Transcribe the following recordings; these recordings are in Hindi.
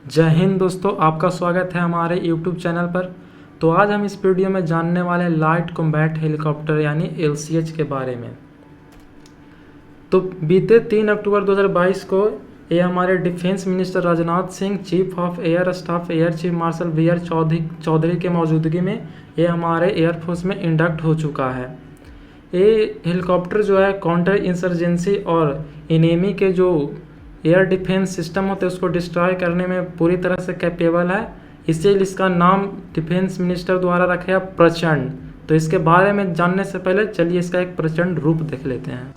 जय हिंद दोस्तों, आपका स्वागत है हमारे YouTube चैनल पर। तो आज हम इस वीडियो में जानने वाले लाइट कॉम्बैट हेलीकॉप्टर यानी LCH के बारे में। तो बीते 3 अक्टूबर 2022 को ये हमारे defence minister Rajnath Singh, chief of air staff air chief marshal BR Chaudhary के मौजूदगी में ये हमारे एयरफोर्स में इंडक्ट हो चुका है। ये हेलीकॉप्टर जो है काउंटर इंसर्जेंसी और एनिमी के जो एयर डिफेंस सिस्टम होते हैं उसको डिस्ट्रॉय करने में पूरी तरह से कैपेबल है। इसलिए इसका नाम डिफेंस मिनिस्टर द्वारा रखा गया प्रचंड। तो इसके बारे में जानने से पहले चलिए इसका एक प्रचंड रूप देख लेते हैं।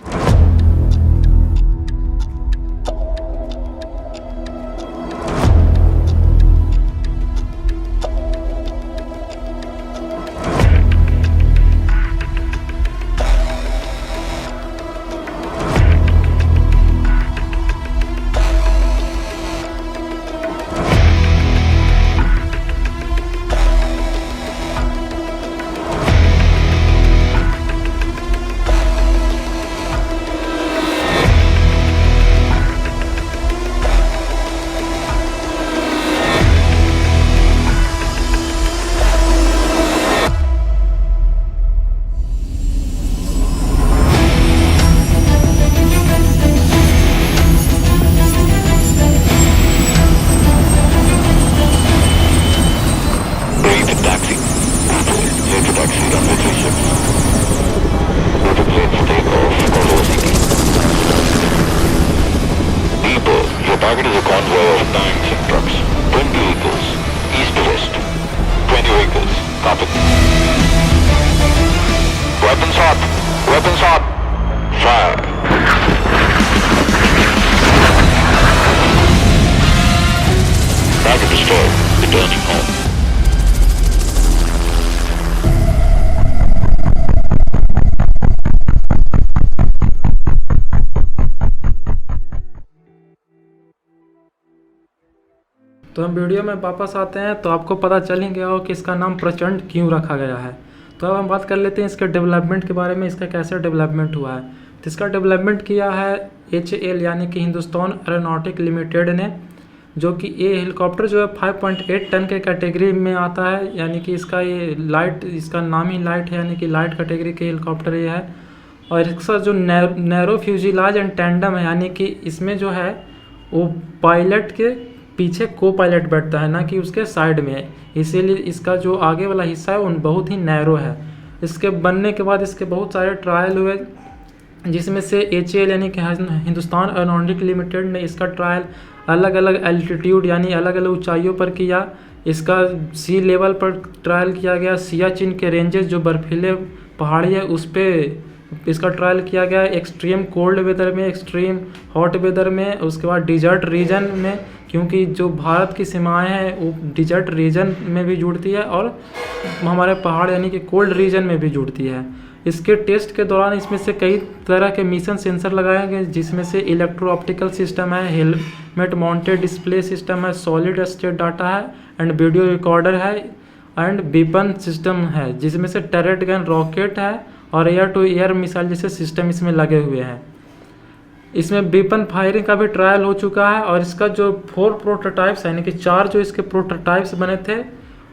Target is a convoy of tanks and trucks. 20 vehicles, east to west. 20 vehicles, copy. Weapons hot! Weapons hot! Fire! Target destroyed. Returning home. तो हम वीडियो में वापस आते हैं तो आपको पता चल ही गया हो कि इसका नाम प्रचंड क्यों रखा गया है। तो अब हम बात कर लेते हैं इसके डेवलपमेंट के बारे में, इसका कैसे डेवलपमेंट हुआ है। तो इसका डेवलपमेंट किया है HAL यानी कि हिंदुस्तान एरोनॉटिक लिमिटेड ने, जो कि ये हेलीकॉप्टर जो है 5.8 टन के कैटेगरी में आता है। यानी कि इसका नाम ही लाइट है, यानी कि लाइट कैटेगरी के हेलीकॉप्टर ये है। और इसका जो नैरो फ्यूजिलाज एंड टैंडम है, यानी कि इसमें जो है वो पायलट के पीछे को पायलट बैठता है, ना कि उसके साइड में है। इसीलिए इसका जो आगे वाला हिस्सा है वो बहुत ही नैरो है। इसके बनने के बाद इसके बहुत सारे ट्रायल हुए, जिसमें से HAL यानी कि हिंदुस्तान एरोनॉटिक लिमिटेड ने इसका ट्रायल अलग अलग एल्टीट्यूड यानी अलग अलग ऊंचाइयों पर किया। इसका सी लेवल पर ट्रायल किया गया, सियाचिन के रेंजेस जो बर्फीले पहाड़ी है उस पर इसका ट्रायल किया गया, एक्सट्रीम कोल्ड वेदर में, एक्सट्रीम हॉट वेदर में, उसके बाद डिजर्ट रीजन में, क्योंकि जो भारत की सीमाएं हैं वो डिजर्ट रीजन में भी जुड़ती है और हमारे पहाड़ यानी कि कोल्ड रीजन में भी जुड़ती है। इसके टेस्ट के दौरान इसमें से कई तरह के मिशन सेंसर लगाए गए, जिसमें से इलेक्ट्रो ऑप्टिकल सिस्टम है, हेलमेट माउंटेड डिस्प्ले सिस्टम है, सॉलिड स्टेट डाटा है एंड वीडियो रिकॉर्डर है एंड वेपन सिस्टम है, जिसमें से टरेट गन, रॉकेट है और एयर टू एयर मिसाइल जैसे सिस्टम इसमें लगे हुए हैं। इसमें वेपन फायरिंग का भी ट्रायल हो चुका है और इसका जो 4 प्रोटोटाइप्स यानी कि 4 जो इसके प्रोटोटाइप्स बने थे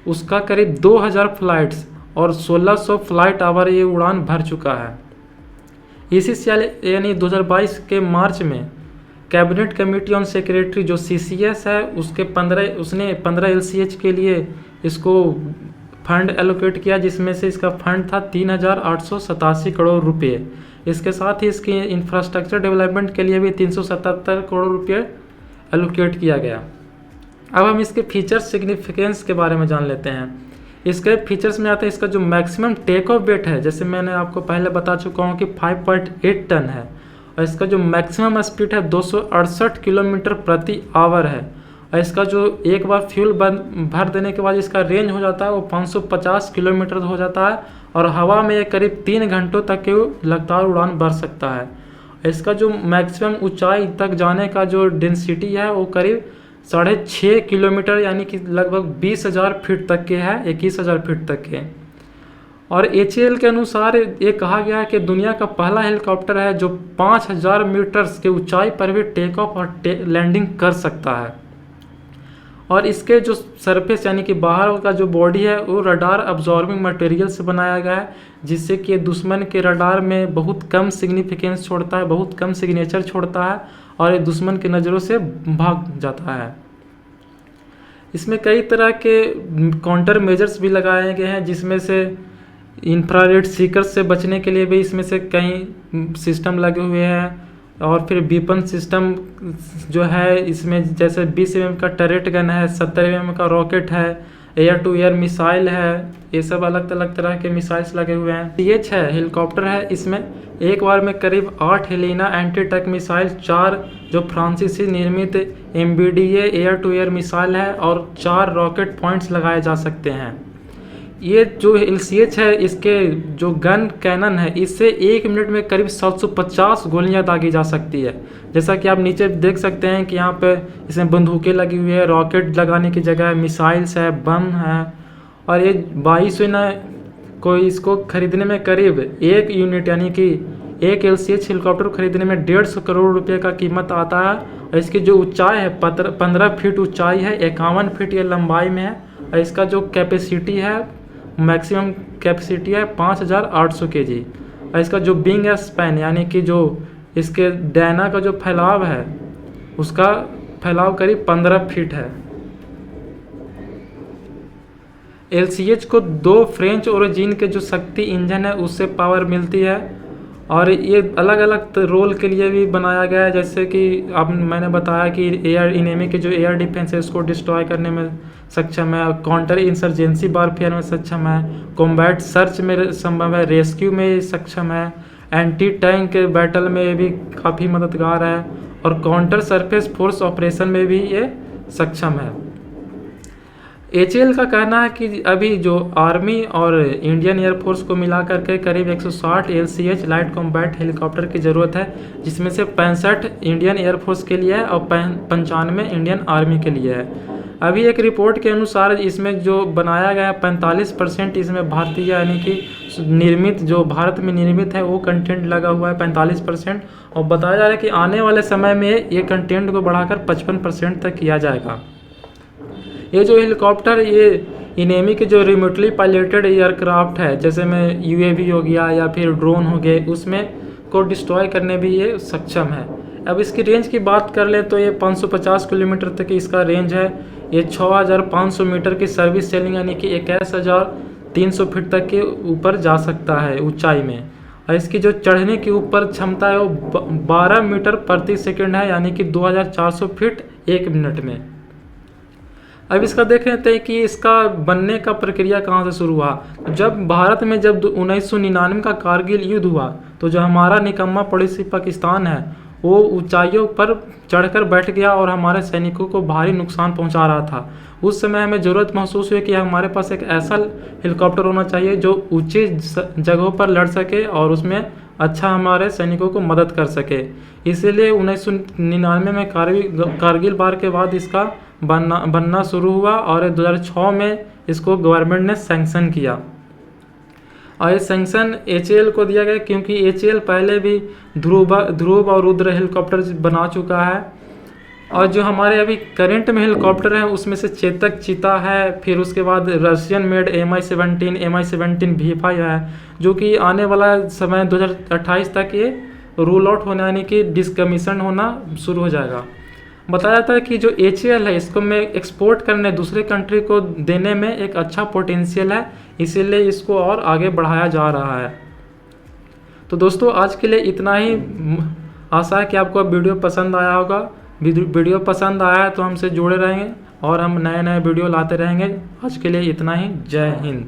उसका करीब 2000 फ्लाइट्स और 1600 फ्लाइट आवर ये उड़ान भर चुका है। इसी साल यानी 2022 के मार्च में कैबिनेट कमेटी ऑन सेक्रेटरी जो CCS है उसने 15 LCH के लिए इसको फंड एलोकेट किया, जिसमें से इसका फंड था 3887 करोड़ रुपये। इसके साथ ही इसकी इंफ्रास्ट्रक्चर डेवलपमेंट के लिए भी 377 करोड़ रुपये एलोकेट किया गया। अब हम इसके फीचर्स सिग्निफिकेंस के बारे में जान लेते हैं। इसके फीचर्स में आता है इसका जो मैक्सिमम टेक ऑफ वेट है, जैसे मैंने आपको पहले बता चुका हूँ कि 5.8 टन है, और इसका जो मैक्सिमम स्पीड है 268 किलोमीटर प्रति आवर है। और इसका जो एक बार फ्यूल भर देने के बाद इसका रेंज हो जाता है वो 550 किलोमीटर हो जाता है और हवा में ये करीब 3 घंटों तक के लगातार उड़ान भर सकता है। इसका जो मैक्सिमम ऊंचाई तक जाने का जो डेंसिटी है वो करीब 6.5 किलोमीटर यानी कि लगभग 20,000 फीट तक के है, 21,000 फीट तक के। और HAL के अनुसार ये कहा गया है कि दुनिया का पहला हेलीकॉप्टर है जो 5,000 मीटर्स के ऊंचाई पर भी टेक ऑफ और लैंडिंग कर सकता है। और इसके जो सरफेस यानी कि बाहर का जो बॉडी है वो रडार अब्जॉर्बिंग मटेरियल से बनाया गया है, जिससे कि दुश्मन के रडार में बहुत कम सिग्निफिकेंस छोड़ता है, बहुत कम सिग्नेचर छोड़ता है और ये दुश्मन की नज़रों से भाग जाता है। इसमें कई तरह के काउंटर मेजर्स भी लगाए गए हैं, जिसमें से इंफ्रारेड सीकर्स से बचने के लिए भी इसमें से कई सिस्टम लगे हुए हैं। और फिर वीपन सिस्टम जो है इसमें जैसे 20 mm का टरेट गन है, 70 mm का रॉकेट है, एयर टू एयर मिसाइल है, ये सब अलग अलग तरह के मिसाइल्स लगे हुए हैं। TH है हेलीकॉप्टर है, इसमें एक बार में करीब 8 हेलिना एंटी टैंक मिसाइल, 4 जो फ्रांसीसी निर्मित MBDA air to air missile है और 4 रॉकेट पॉइंट्स लगाए जा सकते हैं। ये जो LCH है इसके जो गन कैनन है इससे 1 मिनट में करीब 750 गोलियां दागी जा सकती है। जैसा कि आप नीचे देख सकते हैं कि यहाँ पे इसमें बंदूकें लगी हुई है, रॉकेट लगाने की जगह मिसाइल्स है, बम है। और ये वायुसेना को इसको खरीदने में करीब 1 यूनिट यानी कि एक LCH हेलीकॉप्टर खरीदने में 150 करोड़ रुपये का कीमत आता है। और इसकी जो ऊंचाई है 15 फीट ऊंचाई है, 51 फीट ये लंबाई में है। और इसका जो कैपेसिटी है मैक्सिमम कैपेसिटी है 5800 kg। और इसका जो विंग स्पैन यानी कि जो इसके डैना का जो फैलाव है उसका फैलाव करीब 15 फीट है। LCH को 2 फ्रेंच ओरिजिन के जो शक्ति इंजन है उससे पावर मिलती है और ये अलग अलग रोल के लिए भी बनाया गया है। जैसे कि अब मैंने बताया कि एयर इनेमी के जो एयर डिफेंस है उसको डिस्ट्रॉय करने में सक्षम है, काउंटर इंसर्जेंसी वारफेयर में सक्षम है, कॉम्बैट सर्च में संभव है, रेस्क्यू में सक्षम है, एंटी टैंक बैटल में भी काफ़ी मददगार है और काउंटर सरफेस फोर्स ऑपरेशन में भी ये सक्षम है। HAL का कहना है कि अभी जो आर्मी और इंडियन एयरफोर्स को मिला करके करीब 160 LCH लाइट कॉम्बैट हेलीकॉप्टर की ज़रूरत है, जिसमें से 65 इंडियन एयरफोर्स के लिए है और 95 इंडियन आर्मी के लिए है। अभी एक रिपोर्ट के अनुसार इसमें जो बनाया गया 45% इसमें भारतीय यानी कि निर्मित जो भारत में निर्मित है वो कंटेंट लगा हुआ है 45%। और बताया जा रहा है कि आने वाले समय में ये कंटेंट को बढ़ाकर 55% तक किया जाएगा। ये जो हेलीकॉप्टर ये इनेमी के जो रिमोटली पायलटेड एयरक्राफ्ट है जैसे में UAV हो गया या फिर ड्रोन हो गए उसमें को डिस्ट्रॉय करने भी ये सक्षम है। अब इसकी रेंज की बात कर ले तो ये 550 किलोमीटर तक इसका रेंज है। ये 6500 मीटर की सर्विस सेलिंग यानी कि 21300 फीट तक के ऊपर जा सकता है ऊंचाई में। और इसकी जो चढ़ने की ऊपर क्षमता है वो 12 मीटर प्रति सेकंड है यानी कि 2400 फीट 1 मिनट में। अब इसका देख लेते हैं कि इसका बनने का प्रक्रिया कहाँ से शुरू हुआ। जब भारत में जब 1999 का कारगिल युद्ध हुआ तो जो हमारा निकम्मा पड़ोसी पाकिस्तान है वो ऊंचाइयों पर चढ़कर बैठ गया और हमारे सैनिकों को भारी नुकसान पहुंचा रहा था। उस समय हमें ज़रूरत महसूस हुई कि हमारे पास एक ऐसा हेलीकॉप्टर होना चाहिए जो ऊंची जगहों पर लड़ सके और उसमें अच्छा हमारे सैनिकों को मदद कर सके। इसीलिए 1999 में कारगिल वार के बाद इसका बनना शुरू हुआ और 2006 में इसको गवर्नमेंट ने सैंक्शन किया। और ये सैंक्शन HAL को दिया गया क्योंकि HAL पहले भी ध्रुव और रुद्र हेलीकॉप्टर बना चुका है। और जो हमारे अभी करंट में हेलीकॉप्टर है उसमें से चेतक चीता है, फिर उसके बाद रशियन मेड Mi-17 V5 है जो कि आने वाला समय 2028 तक ये रोल आउट होने यानी कि डिसकमीशन होना शुरू हो जाएगा। बताया जाता है कि जो HAL है इसको मैं एक्सपोर्ट करने दूसरे कंट्री को देने में एक अच्छा पोटेंशियल है, इसीलिए इसको और आगे बढ़ाया जा रहा है। तो दोस्तों आज के लिए इतना ही। आशा है कि आपको वीडियो पसंद आया होगा। वीडियो पसंद आया है तो हमसे जुड़े रहेंगे और हम नए नए वीडियो लाते रहेंगे। आज के लिए इतना ही। जय हिंद।